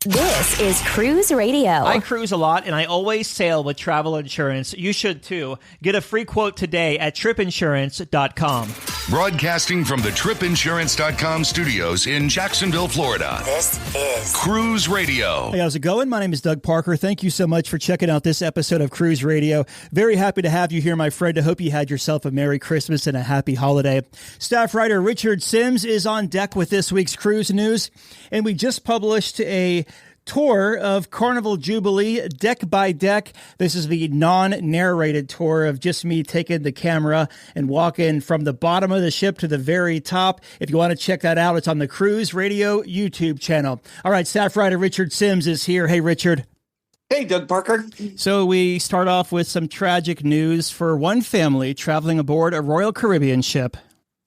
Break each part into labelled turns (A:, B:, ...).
A: This is Cruise Radio.
B: I cruise a lot, and I always sail with travel insurance. You should, too. Get a free quote today at tripinsurance.com.
C: Broadcasting from the tripinsurance.com studios in Jacksonville, Florida.
A: This is
C: Cruise Radio.
D: Hey, how's it going? My name is Doug Parker. Thank you so much for checking out this episode of Cruise Radio. Very happy to have you here, my friend. I hope you had yourself a Merry Christmas and a happy holiday. Staff writer Richard Sims is on deck with this week's cruise news, and we just published a tour of Carnival Jubilee, deck by deck. This is the non-narrated tour of just me taking the camera and walking from the bottom of the ship to the very top. If you want to check that out, it's on the Cruise Radio YouTube channel. All right, staff writer Richard Sims is here. Hey, Richard.
E: Hey, Doug Parker.
D: So we start off with some tragic news for one family traveling aboard a Royal Caribbean ship.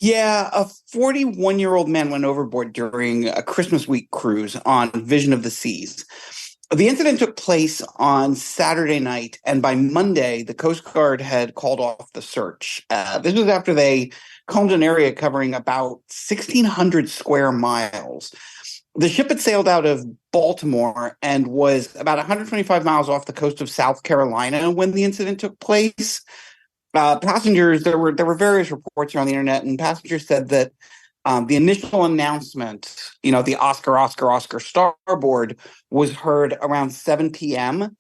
E: Yeah, a 41-year-old man went overboard during a Christmas week cruise on Vision of the Seas. The incident took place on Saturday night, and by Monday, the Coast Guard had called off the search. This was after they combed an area covering about 1,600 square miles. The ship had sailed out of Baltimore and was about 125 miles off the coast of South Carolina when the incident took place. Passengers, there were various reports around the internet, and passengers said that the initial announcement, the Oscar starboard, was heard around 7 p.m.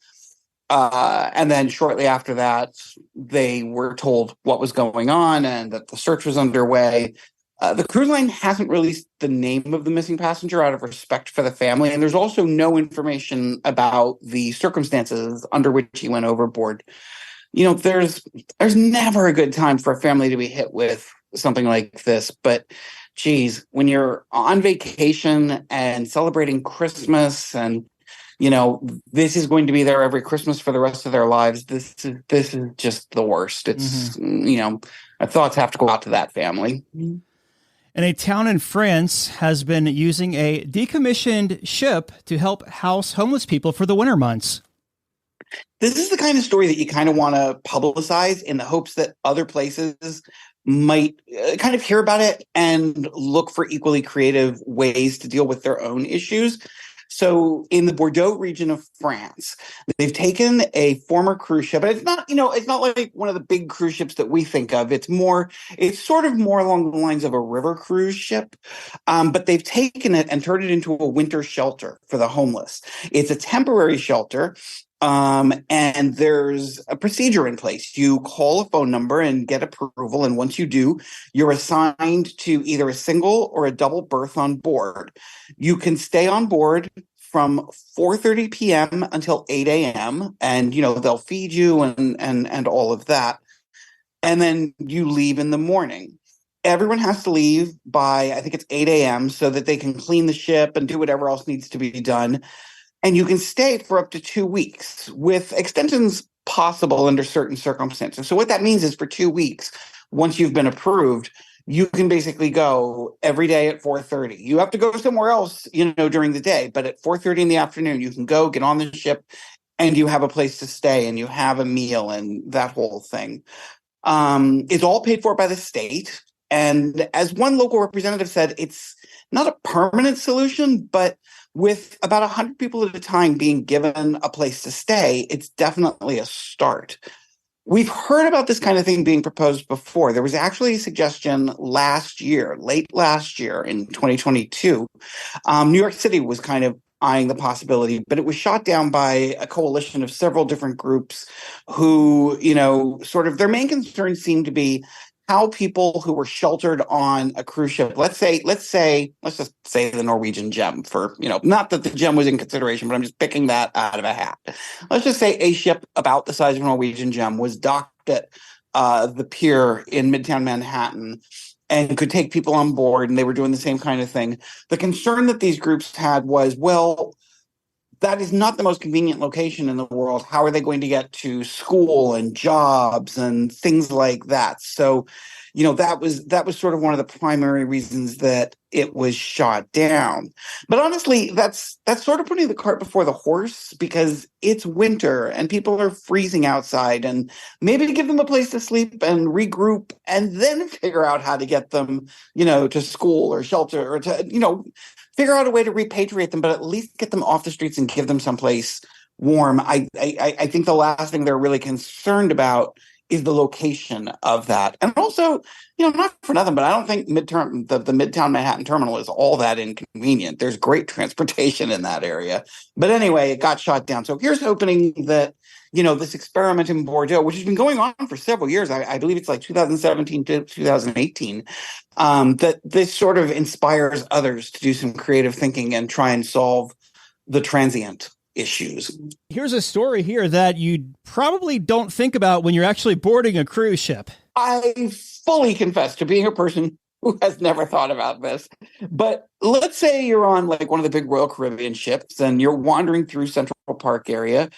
E: And then shortly after that, they were told what was going on and that the search was underway. The cruise line hasn't released the name of the missing passenger out of respect for the family, and there's also no information about the circumstances under which he went overboard. There's never a good time for a family to be hit with something like this. But, geez, when you're on vacation and celebrating Christmas and, this is going to be there every Christmas for the rest of their lives, this is just the worst. It's, our thoughts have to go out to that family.
D: And a town in France has been using a decommissioned ship to help house homeless people for the winter months.
E: This is the kind of story that you kind of want to publicize in the hopes that other places might kind of hear about it and look for equally creative ways to deal with their own issues. So in the Bordeaux region of France, they've taken a former cruise ship, and it's not like one of the big cruise ships that we think of. It's sort of more along the lines of a river cruise ship. But they've taken it and turned it into a winter shelter for the homeless. It's a temporary shelter. And there's a procedure in place. You call a phone number and get approval. And once you do, you're assigned to either a single or a double berth on board. You can stay on board from 4:30 p.m. until 8 a.m. And, they'll feed you and all of that. And then you leave in the morning. Everyone has to leave by, I think it's 8 a.m. so that they can clean the ship and do whatever else needs to be done. And you can stay for up to 2 weeks with extensions possible under certain circumstances. So what that means is for 2 weeks, once you've been approved, you can basically go every day at 4:30. You have to go somewhere else, during the day. But at 4:30 in the afternoon, you can go get on the ship and you have a place to stay and you have a meal and that whole thing. It's all paid for by the state. And as one local representative said, it's not a permanent solution, but with about 100 people at a time being given a place to stay, it's definitely a start. We've heard about this kind of thing being proposed before. There was actually a suggestion late last year in 2022. New York City was kind of eyeing the possibility, but it was shot down by a coalition of several different groups who, sort of their main concern seemed to be how people who were sheltered on a cruise ship, let's just say the Norwegian Gem for, not that the Gem was in consideration, but I'm just picking that out of a hat. Let's just say a ship about the size of a Norwegian Gem was docked at the pier in Midtown Manhattan and could take people on board, and they were doing the same kind of thing. The concern that these groups had was, well, that is not the most convenient location in the world. How are they going to get to school and jobs and things like that? So, that was sort of one of the primary reasons that it was shot down. But honestly, that's sort of putting the cart before the horse, because it's winter and people are freezing outside, and maybe to give them a place to sleep and regroup and then figure out how to get them, to school or shelter, or to, figure out a way to repatriate them, but at least get them off the streets and give them someplace warm. I think the last thing they're really concerned about is the location of that. And also, not for nothing, but I don't think the Midtown Manhattan terminal is all that inconvenient. There's great transportation in that area. But anyway, it got shot down. So here's hoping that, this experiment in Bordeaux, which has been going on for several years, I believe it's like 2017 to 2018, that this sort of inspires others to do some creative thinking and try and solve the transient issues.
D: Here's a story here that you probably don't think about when you're actually boarding a cruise ship.
E: I fully confess to being a person who has never thought about this. But let's say you're on like one of the big Royal Caribbean ships and you're wandering through Central Park area.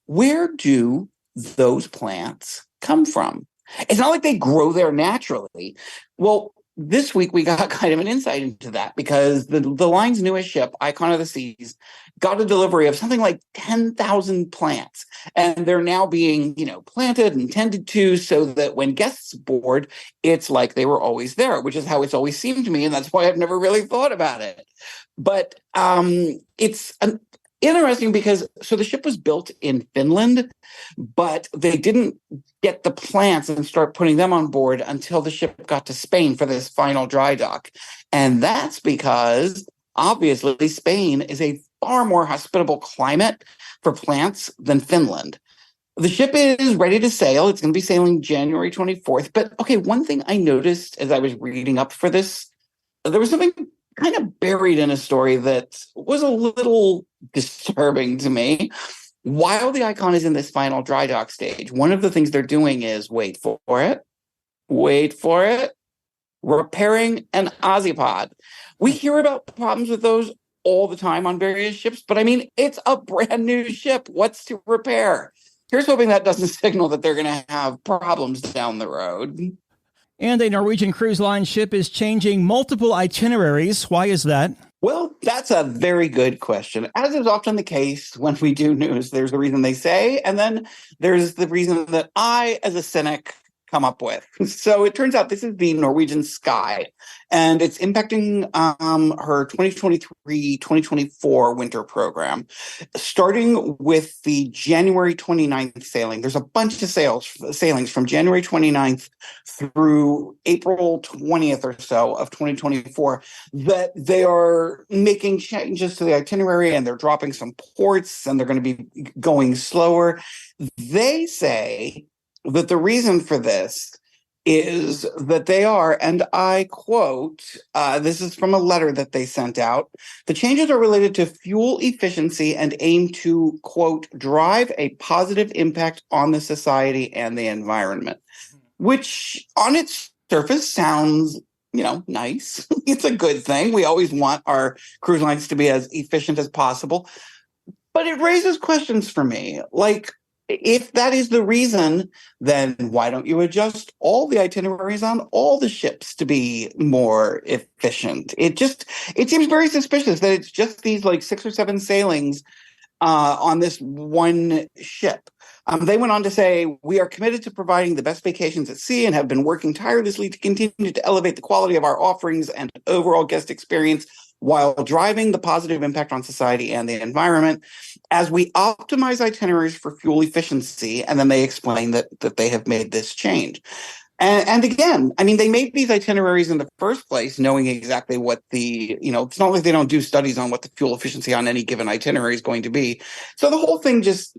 E: Where do those plants come from? It's not like they grow there naturally. Well, this week we got kind of an insight into that, because the line's newest ship, Icon of the Seas, got a delivery of something like 10,000 plants. And they're now being, planted and tended to, so that when guests board, it's like they were always there, which is how it's always seemed to me. And that's why I've never really thought about it. But it's interesting because the ship was built in Finland, but they didn't get the plants and start putting them on board until the ship got to Spain for this final dry dock. And that's because obviously Spain is a far more hospitable climate for plants than Finland. The ship is ready to sail. It's going to be sailing January 24th. But okay, one thing I noticed as I was reading up for this, there was something kind of buried in a story that was a little disturbing to me. While the Icon is in this final dry dock stage, one of the things they're doing is, wait for it, repairing an Ozypod. We hear about problems with those all the time on various ships, but I mean, it's a brand new ship. What's to repair? Here's hoping that doesn't signal that they're going to have problems down the road.
D: And a Norwegian Cruise Line ship is changing multiple itineraries. Why is that?
E: Well, that's a very good question. As is often the case when we do news, there's the reason they say, and then there's the reason that I, as a cynic, come up with. So it turns out this is the Norwegian Sky, and it's impacting her 2023-2024 winter program, starting with the January 29th sailing. There's a bunch of sailings from January 29th through April 20th or so of 2024 that they are making changes to the itinerary, and they're dropping some ports, and they're going to be going slower. They say that the reason for this is that they are, and I quote, this is from a letter that they sent out, the changes are related to fuel efficiency and aim to, quote, drive a positive impact on the society and the environment, which on its surface sounds, nice. It's a good thing. We always want our cruise lines to be as efficient as possible. But it raises questions for me, like, if that is the reason, then why don't you adjust all the itineraries on all the ships to be more efficient? It seems very suspicious that it's just these like 6 or 7 sailings on this one ship. They went on to say, we are committed to providing the best vacations at sea and have been working tirelessly to continue to elevate the quality of our offerings and overall guest experience while driving the positive impact on society and the environment as we optimize itineraries for fuel efficiency. And then they explain that they have made this change. And again, I mean, they made these itineraries in the first place knowing exactly what it's not like they don't do studies on what the fuel efficiency on any given itinerary is going to be. So the whole thing just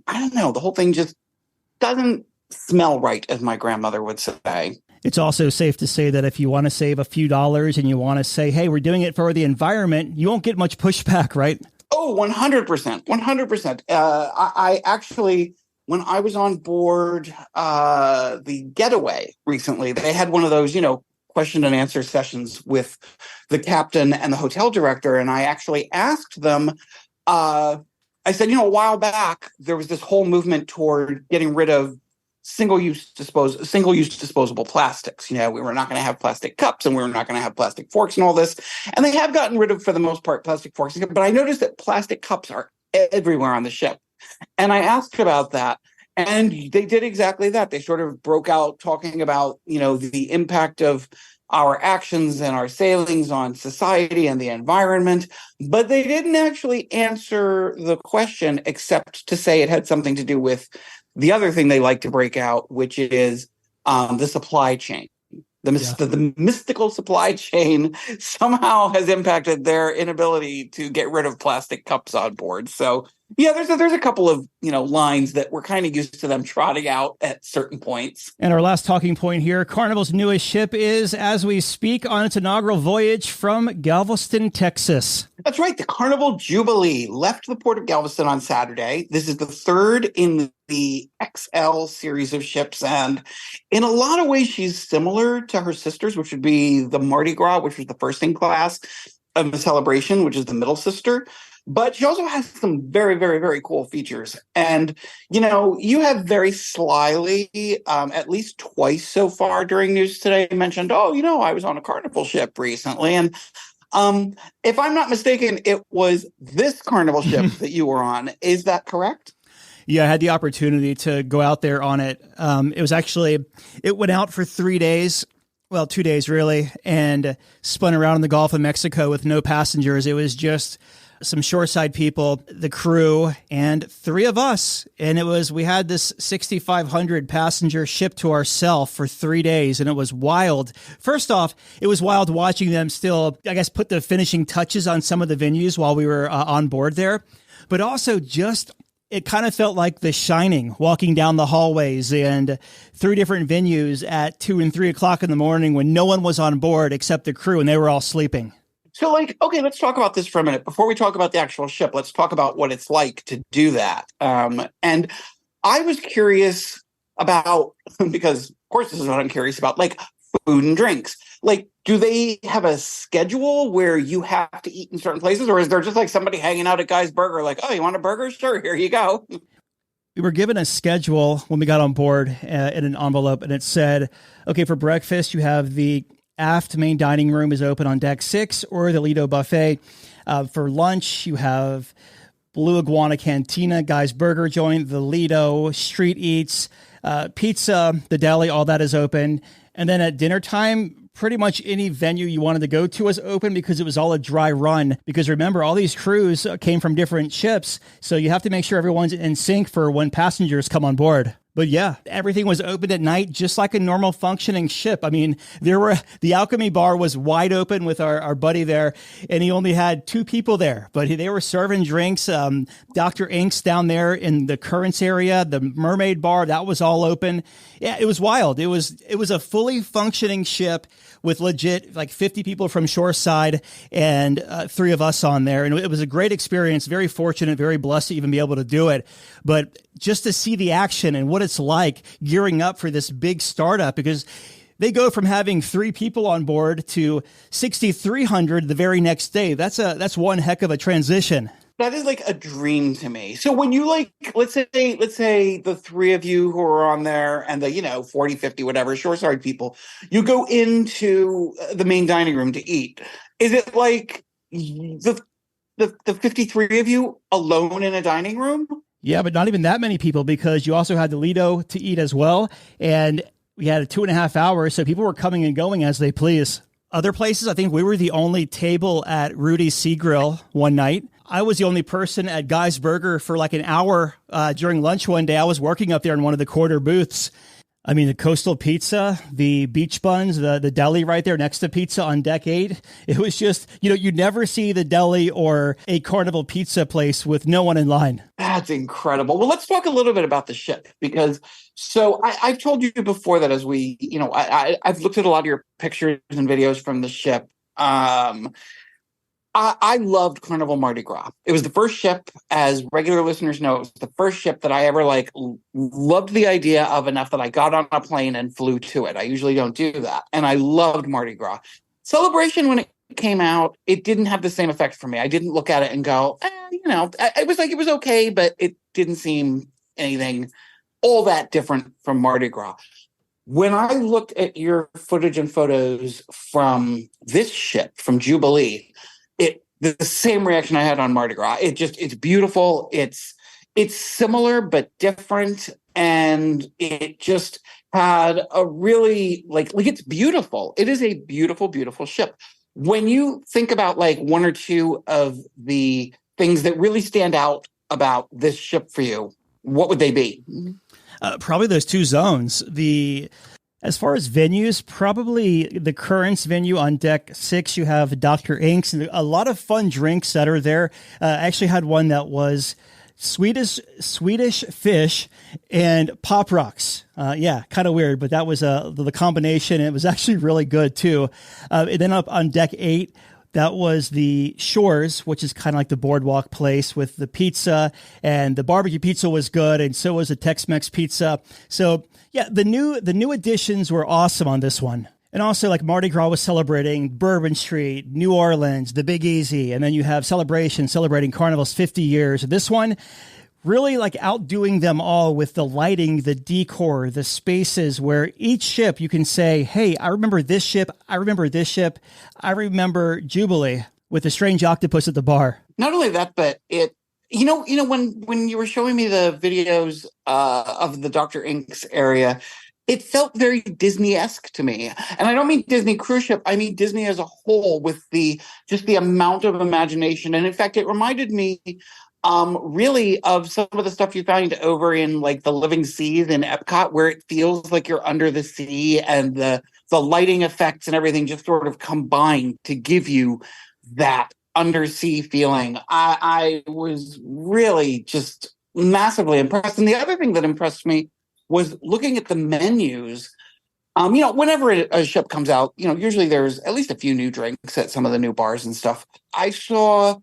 E: doesn't smell right, as my grandmother would say.
D: It's also safe to say that if you want to save a few dollars and you want to say, hey, we're doing it for the environment, you won't get much pushback, right?
E: Oh, 100%. 100%. I actually, when I was on board the Getaway recently, they had one of those, question and answer sessions with the captain and the hotel director. And I actually asked them, I said, a while back, there was this whole movement toward getting rid of single-use disposable plastics. We were not going to have plastic cups, and we were not going to have plastic forks and all this. And they have gotten rid of, for the most part, plastic forks. But I noticed that plastic cups are everywhere on the ship. And I asked about that, and they did exactly that. They sort of broke out talking about, the impact of our actions and our sailings on society and the environment, but they didn't actually answer the question except to say it had something to do with the other thing they like to break out, which is the supply chain. The mystical supply chain somehow has impacted their inability to get rid of plastic cups on board. So, yeah, there's a couple of, lines that we're kind of used to them trotting out at certain points.
D: And our last talking point here, Carnival's newest ship is, as we speak, on its inaugural voyage from Galveston, Texas.
E: That's right. The Carnival Jubilee left the port of Galveston on Saturday. This is the third in the XL series of ships. And in a lot of ways, she's similar to her sisters, which would be the Mardi Gras, which was the first in class, and the Celebration, which is the middle sister. But she also has some very, very, very cool features. And, you have very slyly, at least twice so far during news today, mentioned, I was on a Carnival ship recently. And if I'm not mistaken, it was this Carnival ship that you were on. Is that correct?
D: Yeah, I had the opportunity to go out there on it. It went out for 3 days. Well, 2 days really, and spun around in the Gulf of Mexico with no passengers. It was just some shoreside people, the crew, and three of us. And we had this 6,500 passenger ship to ourselves for 3 days. And it was wild. First off, it was wild watching them still, I guess, put the finishing touches on some of the venues while we were on board there. But also it kind of felt like The Shining, walking down the hallways and 3 different venues at 2 and 3 o'clock in the morning when no one was on board except the crew and they were all sleeping.
E: So, okay, let's talk about this for a minute. Before we talk about the actual ship, let's talk about what it's like to do that. And I was curious about, because of course this is what I'm curious about, food and drinks. Do they have a schedule where you have to eat in certain places? Or is there just somebody hanging out at Guy's Burger, oh, you want a burger? Sure, here you go.
D: We were given a schedule when we got on board in an envelope, and it said, okay, for breakfast, you have the aft main dining room is open on deck 6 or the Lido buffet. For lunch, you have Blue Iguana Cantina, Guy's Burger Joint, the Lido, Street Eats, pizza, the deli, all that is open. And then at dinner time, pretty much any venue you wanted to go to was open because it was all a dry run. Because remember, all these crews came from different ships, so you have to make sure everyone's in sync for when passengers come on board. But yeah, everything was open at night, just like a normal functioning ship. I mean, the Alchemy bar was wide open with our buddy there, and he only had 2 people there, but they were serving drinks. Dr. Ink's down there in the Currents area, the Mermaid bar, that was all open. Yeah, it was wild. It was a fully functioning ship with legit 50 people from shoreside and 3 of us on there. And it was a great experience, very fortunate, very blessed to even be able to do it. But just to see the action and what it's like gearing up for this big startup, because they go from having 3 people on board to 6,300 the very next day. That's one heck of a transition.
E: That is a dream to me. So when you let's say the 3 of you who are on there and the 40, 50, whatever shoreside people, you go into the main dining room to eat. Is it the 53 of you alone in a dining room?
D: Yeah, but not even that many people, because you also had the Lido to eat as well. And we had 2.5 hours, so people were coming and going as they please. Other places, I think we were the only table at Rudy's Sea Grill one night. I was the only person at Guy's Burger for an hour during lunch one day. I was working up there in one of the quarter booths. I mean, the Coastal Pizza, the beach buns, the deli right there next to pizza on deck 8. It was just, you never see the deli or a Carnival pizza place with no one in line.
E: That's incredible. Well, let's talk a little bit about the ship, because I've told you before that as we, I've looked at a lot of your pictures and videos from the ship. I loved Carnival Mardi Gras. It was the first ship, as regular listeners know, it was the first ship that I ever loved the idea of enough that I got on a plane and flew to it. I usually don't do that. And I loved Mardi Gras. Celebration, when it came out, it didn't have the same effect for me. I didn't look at it and go, it was it was okay, but it didn't seem anything all that different from Mardi Gras. When I looked at your footage and photos from this ship, from Jubilee, the same reaction I had on Mardi Gras. It's beautiful. It's similar but different, and it just had a really like it's beautiful. It is a beautiful, beautiful ship. When you think about like one or two of the things that really stand out about this ship for you, what would they be?
D: Probably those two zones. As far as venues, probably the Currents venue on deck 6, you have Dr. Inks and a lot of fun drinks that are there. I actually had one that was Swedish fish and pop rocks. Kind of weird, but that was the combination. And it was actually really good too. And then up on deck 8, that was the Shores, which is kind of like the boardwalk place with the pizza, and the barbecue pizza was good, and so was the Tex-Mex pizza. So yeah, the new additions were awesome on this one. And also like Mardi Gras was celebrating Bourbon Street, New Orleans, the Big Easy, and then you have Celebration celebrating Carnival's 50 years. This one really like outdoing them all with the lighting, the decor, the spaces where each ship you can say, hey, I remember this ship. I remember this ship. I remember Jubilee with the strange octopus at the bar.
E: Not only that, but when you were showing me the videos of the Dr. Inks area, it felt very Disney-esque to me. And I don't mean Disney cruise ship. I mean Disney as a whole with the amount of imagination. And in fact, it reminded me really of some of the stuff you find over in like the Living Seas in Epcot, where it feels like you're under the sea, and the lighting effects and everything just sort of combine to give you that undersea feeling. I was really just massively impressed. And the other thing that impressed me was looking at the menus. Whenever a ship comes out, usually there's at least a few new drinks at some of the new bars and stuff. I saw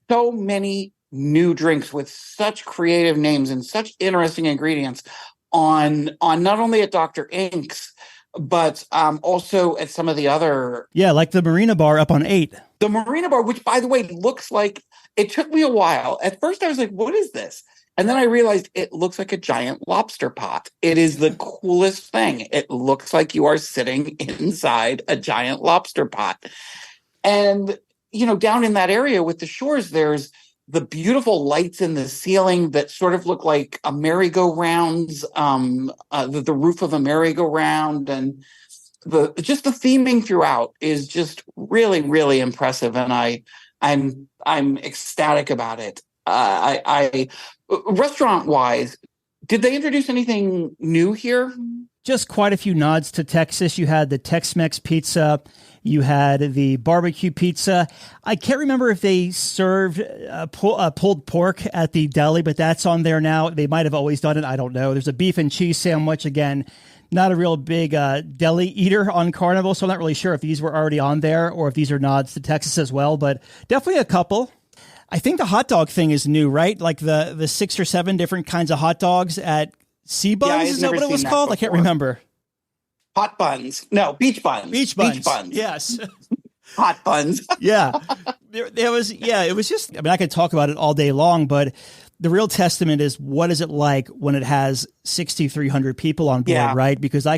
E: so many new drinks with such creative names and such interesting ingredients on not only at Dr. Inks, but also at some of the other...
D: Yeah, like the Marina Bar up on 8.
E: The Marina Bar, which, by the way, looks like... It took me a while. At first, I was like, what is this? And then I realized it looks like a giant lobster pot. It is the coolest thing. It looks like you are sitting inside a giant lobster pot. And, down in that area with the Shores, there's the beautiful lights in the ceiling that sort of look like a merry-go-rounds, the roof of a merry-go-round, and the theming throughout is just really, really impressive, and I'm ecstatic about it. Restaurant-wise, did they introduce anything new here?
D: Just quite a few nods to Texas. You had the Tex-Mex pizza. You had the barbecue pizza. I can't remember if they served pulled pork at the deli, but that's on there now. They might have always done it. I don't know. There's a beef and cheese sandwich. Again, not a real big deli eater on Carnival, so I'm not really sure if these were already on there or if these are nods to Texas as well, but definitely a couple. I think the hot dog thing is new, right? Like the 6 or 7 different kinds of hot dogs at Sea Buns?
E: Yeah,
D: is that what it was called? Before. I can't remember.
E: Hot buns. No, beach buns.
D: Beach buns. Yes.
E: Hot buns.
D: Yeah. It was just, I could talk about it all day long, but the real testament is what is it like when it has 6,300 people on board, right? Because I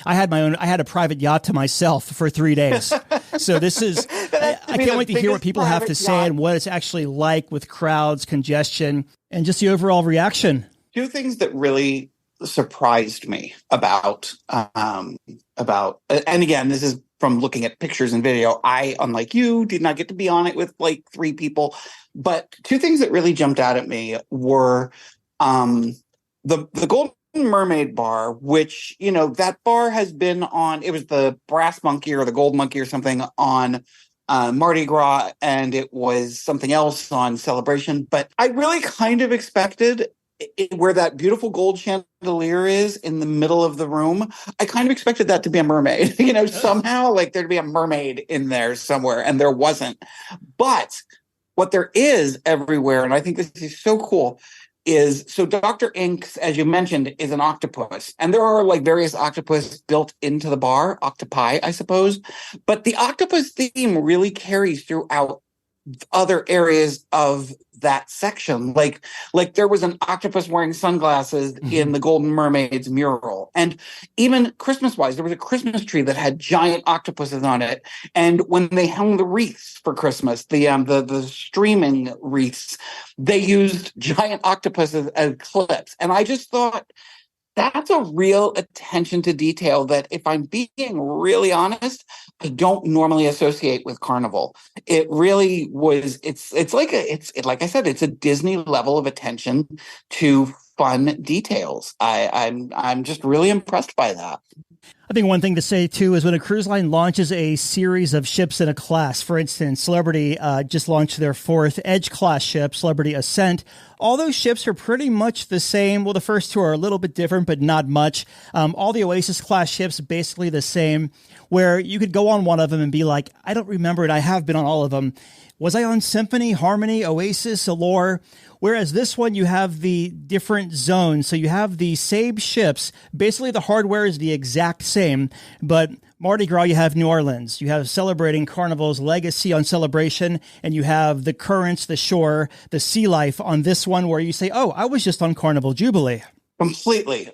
D: had a private yacht to myself for 3 days. So this is, I can't wait to hear what people have to say and what it's actually like with crowds, congestion, and just the overall reaction.
E: Two things that really surprised me about, and again, this is from looking at pictures and video. I, unlike you, did not get to be on it with like 3 people. But 2 things that really jumped out at me were the Golden Mermaid Bar, which, that bar has been on, it was the Brass Monkey or the Gold Monkey or something on Mardi Gras, and it was something else on Celebration. But I really kind of expected where that beautiful gold chandelier is in the middle of the room, I kind of expected that to be a mermaid, somehow like there'd be a mermaid in there somewhere, and there wasn't. But what there is everywhere, and I think this is so cool, is so Dr. Inks, as you mentioned, is an octopus. And there are like various octopus built into the bar, octopi, I suppose. But the octopus theme really carries throughout other areas of that section. Like there was an octopus wearing sunglasses in the Golden Mermaid's mural. And even Christmas-wise, there was a Christmas tree that had giant octopuses on it. And when they hung the wreaths for Christmas, the streaming wreaths, they used giant octopuses as clips. And I just thought, that's a real attention to detail that, if I'm being really honest, I don't normally associate with Carnival. It really was. It's like I said, it's a Disney level of attention to fun details. I'm just really impressed by that.
D: I think one thing to say, too, is when a cruise line launches a series of ships in a class, for instance, Celebrity just launched their 4th Edge class ship, Celebrity Ascent. All those ships are pretty much the same. Well, the first 2 are a little bit different, but not much. All the Oasis class ships, basically the same, where you could go on one of them and be like, I don't remember it. I have been on all of them. Was I on Symphony, Harmony, Oasis, Allure? Whereas this one, you have the different zones. So you have the same ships. Basically, the hardware is the exact same. But Mardi Gras, you have New Orleans. You have celebrating Carnival's legacy on Celebration. And you have the currents, the shore, the sea life on this one, where you say, oh, I was just on Carnival Jubilee.
E: Completely.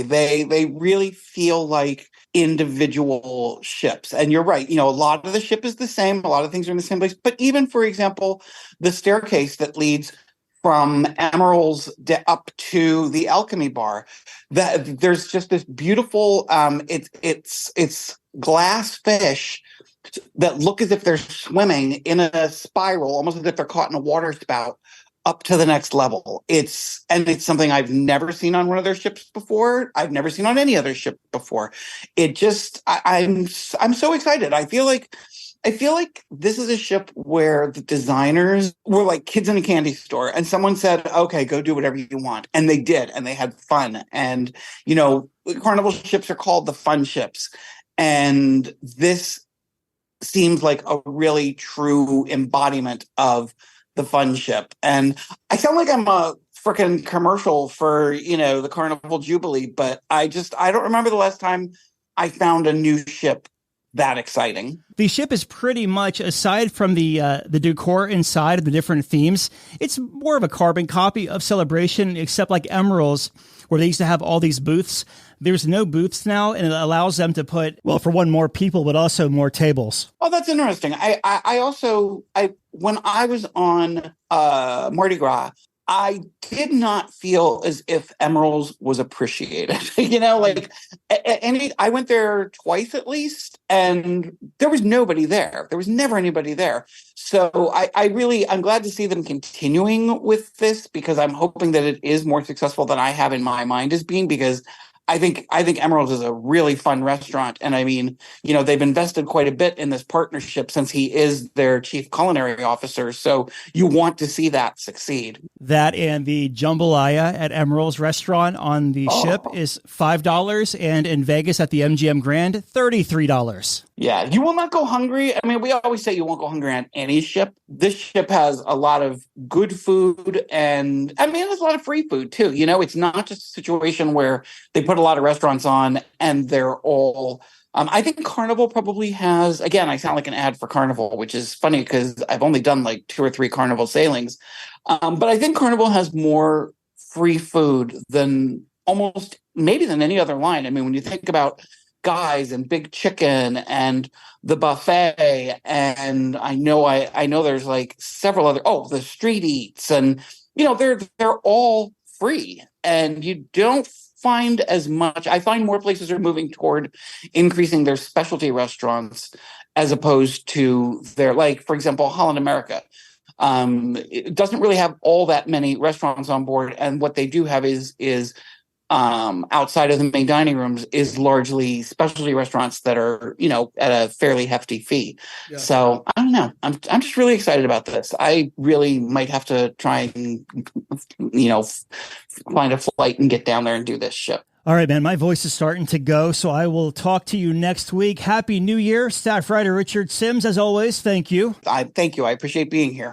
E: They really feel like individual ships. And you're right. A lot of the ship is the same. A lot of things are in the same place. But even, for example, the staircase that leads from Emerald's up to the Alchemy Bar, that there's just this beautiful, it's glass fish that look as if they're swimming in a spiral, almost as if they're caught in a water spout, up to the next level. It's something I've never seen on one of their ships before. I've never seen on any other ship before. It just, I'm so excited. I feel like this is a ship where the designers were like kids in a candy store, and someone said, okay, go do whatever you want. And they did, and they had fun. And, Carnival ships are called the fun ships. And this seems like a really true embodiment of the fun ship. And I sound like I'm a freaking commercial for, the Carnival Jubilee, but I don't remember the last time I found a new ship that exciting.
D: The ship is pretty much, aside from the decor inside of the different themes, it's more of a carbon copy of Celebration, except like Emerald's, where they used to have all these booths. There's no booths now, and it allows them to put, well, for one, more people, but also more tables.
E: Oh, that's interesting. I also, when I was on Mardi Gras, I did not feel as if Emerald's was appreciated. I went there twice at least, and there was nobody there. There was never anybody there. So I'm glad to see them continuing with this, because I'm hoping that it is more successful than I have in my mind as being, because I think Emerald's is a really fun restaurant. And I mean, they've invested quite a bit in this partnership since he is their chief culinary officer. So you want to see that succeed.
D: That and the jambalaya at Emerald's restaurant on the ship is $5, and in Vegas at the MGM Grand, $33.
E: Yeah, you will not go hungry. I mean, we always say you won't go hungry on any ship. This ship has a lot of good food, and I mean, there's a lot of free food too. It's not just a situation where they put a lot of restaurants on and they're all I think Carnival probably has, again, I sound like an ad for Carnival, which is funny because I've only done like 2 or 3 Carnival sailings. But I think Carnival has more free food than maybe than any other line. I mean, when you think about Guys and Big Chicken and the buffet, and I know there's like several other, the street eats, and they're all free, and you don't find as much. I find more places are moving toward increasing their specialty restaurants as opposed to their, like, for example, Holland America. It doesn't really have all that many restaurants on board, and what they do have is outside of the main dining rooms is largely specialty restaurants that are, at a fairly hefty fee. Yeah. So I don't know. I'm just really excited about this. I really might have to try and, find a flight and get down there and do this ship.
D: All right, man, my voice is starting to go, so I will talk to you next week. Happy New Year. Staff writer Richard Sims, as always, thank you.
E: Thank you. I appreciate being here.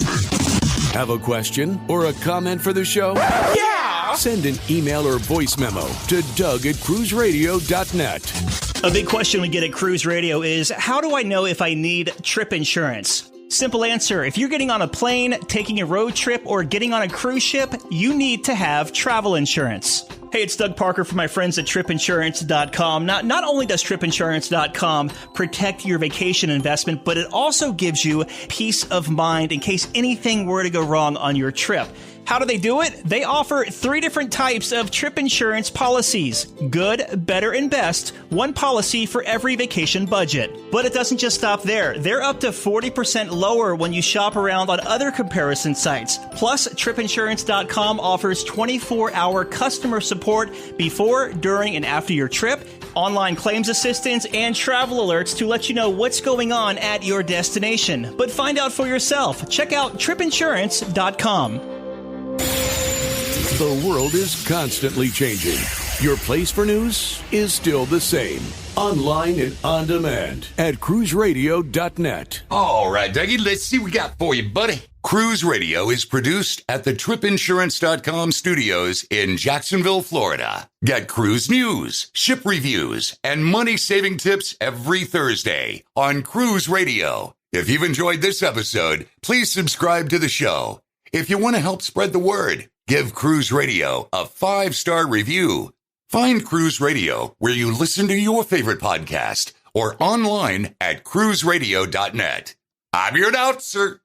C: Have a question or a comment for the show? Yeah! Send an email or voice memo to Doug@cruiseradio.net.
B: A big question we get at Cruise Radio is, how do I know if I need trip insurance? Simple answer. If you're getting on a plane, taking a road trip, or getting on a cruise ship, you need to have travel insurance. Hey, it's Doug Parker from my friends at tripinsurance.com. Not only does tripinsurance.com protect your vacation investment, but it also gives you peace of mind in case anything were to go wrong on your trip. How do they do it? They offer 3 different types of trip insurance policies. Good, better, and best. One policy for every vacation budget. But it doesn't just stop there. They're up to 40% lower when you shop around on other comparison sites. Plus, tripinsurance.com offers 24-hour customer support before, during, and after your trip, online claims assistance, and travel alerts to let you know what's going on at your destination. But find out for yourself. Check out tripinsurance.com.
C: The world is constantly changing. Your place for news is still the same. Online and on demand at cruiseradio.net.
F: All right, Dougie, let's see what we got for you, buddy. Cruise Radio is produced at the tripinsurance.com studios in Jacksonville, Florida. Get cruise news, ship reviews, and money-saving tips every Thursday on Cruise Radio. If you've enjoyed this episode, please subscribe to the show. If you want to help spread the word, give Cruise Radio a 5-star review. Find Cruise Radio where you listen to your favorite podcast or online at cruiseradio.net. I'm your announcer,